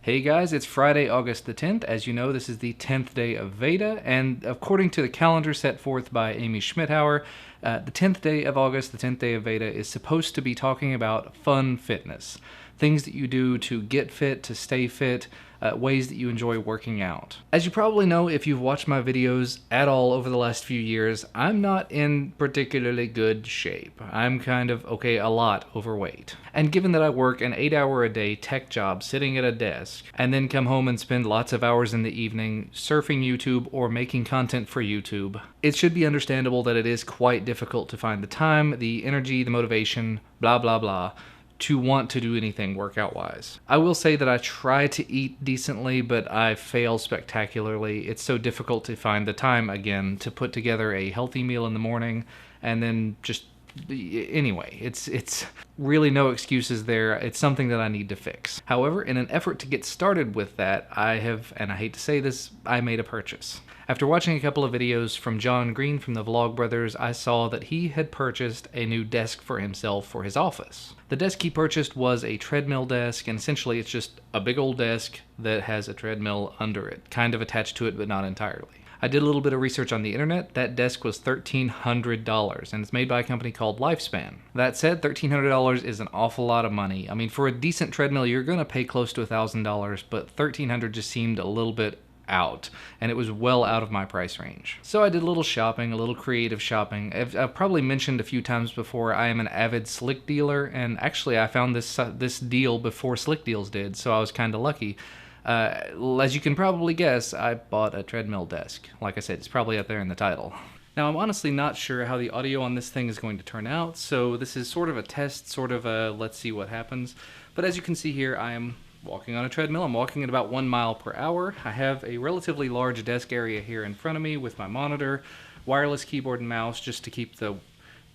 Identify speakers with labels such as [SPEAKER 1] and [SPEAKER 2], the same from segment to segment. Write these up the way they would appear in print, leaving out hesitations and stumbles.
[SPEAKER 1] Hey guys, it's Friday, August the 10th. As you know, this is the 10th day of VEDA, and according to the calendar set forth by Amy Schmidhauer, the 10th day of August, the 10th day of VEDA, is supposed to be talking about fun fitness. Things that you do to get fit, to stay fit, ways that you enjoy working out. As you probably know if you've watched my videos at all over the last few years, I'm not in particularly good shape. I'm kind of, a lot overweight. And given that I work an 8-hour-a-day tech job sitting at a desk, and then come home and spend lots of hours in the evening surfing YouTube or making content for YouTube, it should be understandable that it is quite difficult to find the time, the energy, the motivation, blah blah blah, to want to do anything workout-wise. I will say that I try to eat decently, but I fail spectacularly. It's so difficult to find the time, again, to put together a healthy meal in the morning, and then just... Anyway, it's really no excuses there. It's something that I need to fix. However, in an effort to get started with that, I have, and I hate to say this, I made a purchase. After watching a couple of videos from John Green from the Vlog Brothers, I saw that he had purchased a new desk for himself for his office. The desk he purchased was a treadmill desk, and essentially it's just a big old desk that has a treadmill under it, kind of attached to it, but not entirely. I did a little bit of research on the internet. That desk was $1,300, and it's made by a company called LifeSpan. That said, $1,300 is an awful lot of money. I mean, for a decent treadmill, you're going to pay close to $1,000, but $1,300 just seemed a little bit out, and it was well out of my price range. So I did a little shopping, a little creative shopping. I've probably mentioned a few times before, I am an avid Slick dealer, and actually I found this deal before Slick Deals did, so I was kind of lucky. As you can probably guess, I bought a treadmill desk. Like I said, it's probably up there in the title. Now, I'm honestly not sure how the audio on this thing is going to turn out, so this is sort of a test, sort of a let's see what happens. But as you can see here, I am walking on a treadmill. I'm walking at about 1 mile per hour. I have a relatively large desk area here in front of me with my monitor, wireless keyboard and mouse just to keep the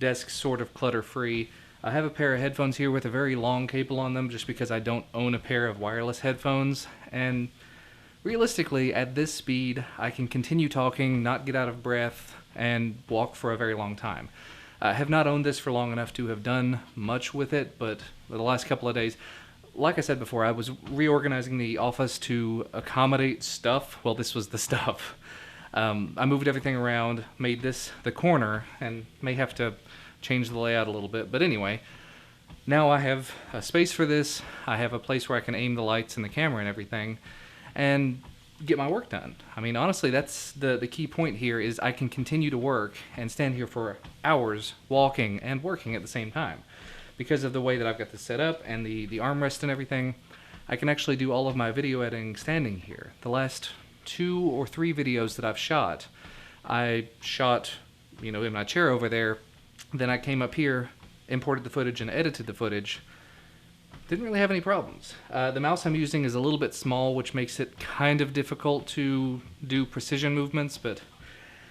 [SPEAKER 1] desk sort of clutter-free. I have a pair of headphones here with a very long cable on them just because I don't own a pair of wireless headphones, and realistically, at this speed, I can continue talking, not get out of breath, and walk for a very long time. I have not owned this for long enough to have done much with it, but the last couple of days, like I said before, I was reorganizing the office to accommodate stuff. Well, this was the stuff. I moved everything around, made this the corner, and may have to change the layout a little bit. But anyway, now I have a space for this. I have a place where I can aim the lights and the camera and everything and get my work done. I mean, honestly, that's the key point here is I can continue to work and stand here for hours walking and working at the same time. Because of the way that I've got this set up and the armrest and everything, I can actually do all of my video editing standing here. The last 2 or 3 videos that I've shot, I shot, in my chair over there. Then I came up here, imported the footage, and edited the footage. Didn't really have any problems. The mouse I'm using is a little bit small, which makes it kind of difficult to do precision movements, but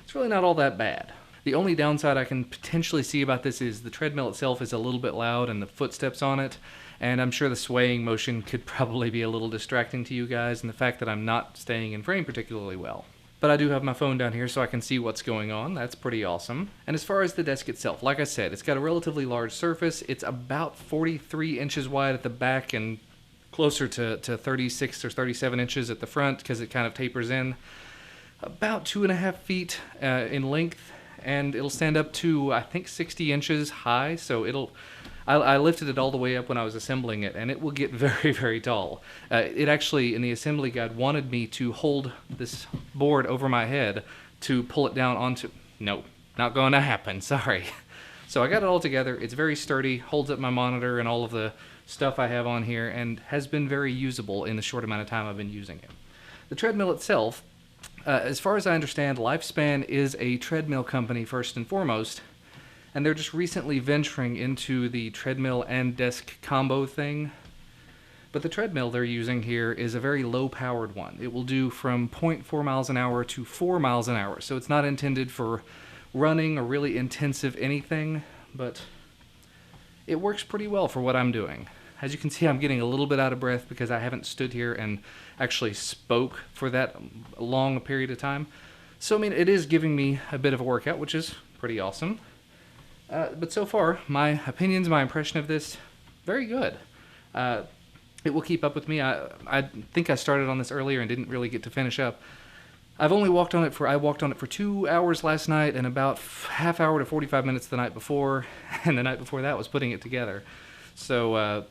[SPEAKER 1] it's really not all that bad. The only downside I can potentially see about this is the treadmill itself is a little bit loud and the footsteps on it, and I'm sure the swaying motion could probably be a little distracting to you guys, and the fact that I'm not staying in frame particularly well. But I do have my phone down here so I can see what's going on. That's pretty awesome. And as far as the desk itself, like I said, it's got a relatively large surface. It's about 43 inches wide at the back and closer to 36 or 37 inches at the front because it kind of tapers in. About 2.5 feet in length, and it'll stand up to, I think, 60 inches high, so I lifted it all the way up when I was assembling it, and it will get very, very tall. It actually, in the assembly guide, wanted me to hold this board over my head to pull it down onto... No, not going to happen, sorry. So I got it all together. It's very sturdy, holds up my monitor and all of the stuff I have on here, and has been very usable in the short amount of time I've been using it. The treadmill itself, as far as I understand, LifeSpan is a treadmill company first and foremost, and they're just recently venturing into the treadmill and desk combo thing. But the treadmill they're using here is a very low-powered one. It will do from 0.4 miles an hour to 4 miles an hour, so it's not intended for running or really intensive anything, but it works pretty well for what I'm doing. As you can see, I'm getting a little bit out of breath because I haven't stood here and actually spoke for that long a period of time. So, I mean, it is giving me a bit of a workout, which is pretty awesome. But so far, my opinions, my impression of this, very good. it will keep up with me. I think I started on this earlier and didn't really get to finish up. I walked on it for 2 hours last night and about half hour to 45 minutes the night before, and the night before that was putting it together. So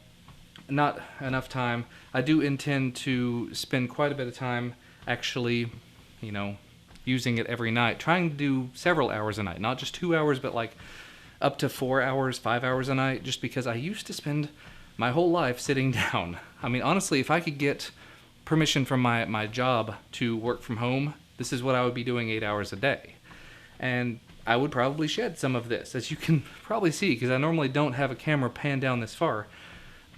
[SPEAKER 1] not enough time. I do intend to spend quite a bit of time actually, using it every night, trying to do several hours a night, not just 2 hours, but like up to 4 hours, 5 hours a night, just because I used to spend my whole life sitting down. I mean, honestly, if I could get permission from my job to work from home, this is what I would be doing 8 hours a day. And I would probably shed some of this, as you can probably see, because I normally don't have a camera pan down this far.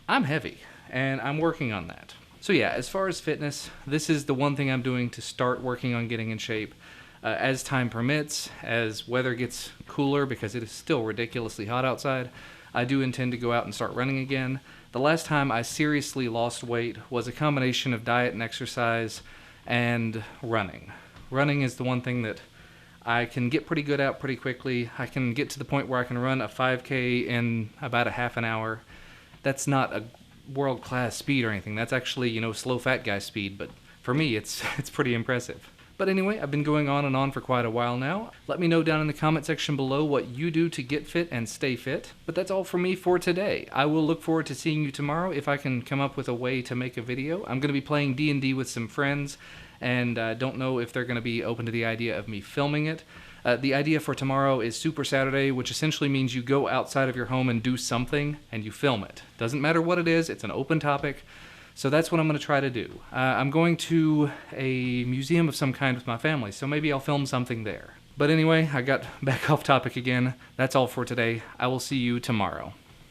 [SPEAKER 1] I'm heavy, and I'm working on that. So yeah, as far as fitness, this is the one thing I'm doing to start working on getting in shape. As time permits, as weather gets cooler, because it is still ridiculously hot outside, I do intend to go out and start running again. The last time I seriously lost weight was a combination of diet and exercise and running. Running is the one thing that I can get pretty good at pretty quickly. I can get to the point where I can run a 5K in about a half an hour. That's not a world-class speed or anything. That's actually, slow fat guy speed, but for me, it's pretty impressive. But anyway, I've been going on and on for quite a while now. Let me know down in the comment section below what you do to get fit and stay fit. But that's all from me for today. I will look forward to seeing you tomorrow if I can come up with a way to make a video. I'm going to be playing D&D with some friends, and don't know if they're going to be open to the idea of me filming it. The idea for tomorrow is Super Saturday, which essentially means you go outside of your home and do something, and you film it. Doesn't matter what it is, it's an open topic. So that's what I'm going to try to do. I'm going to a museum of some kind with my family, so maybe I'll film something there. But anyway, I got back off topic again. That's all for today. I will see you tomorrow.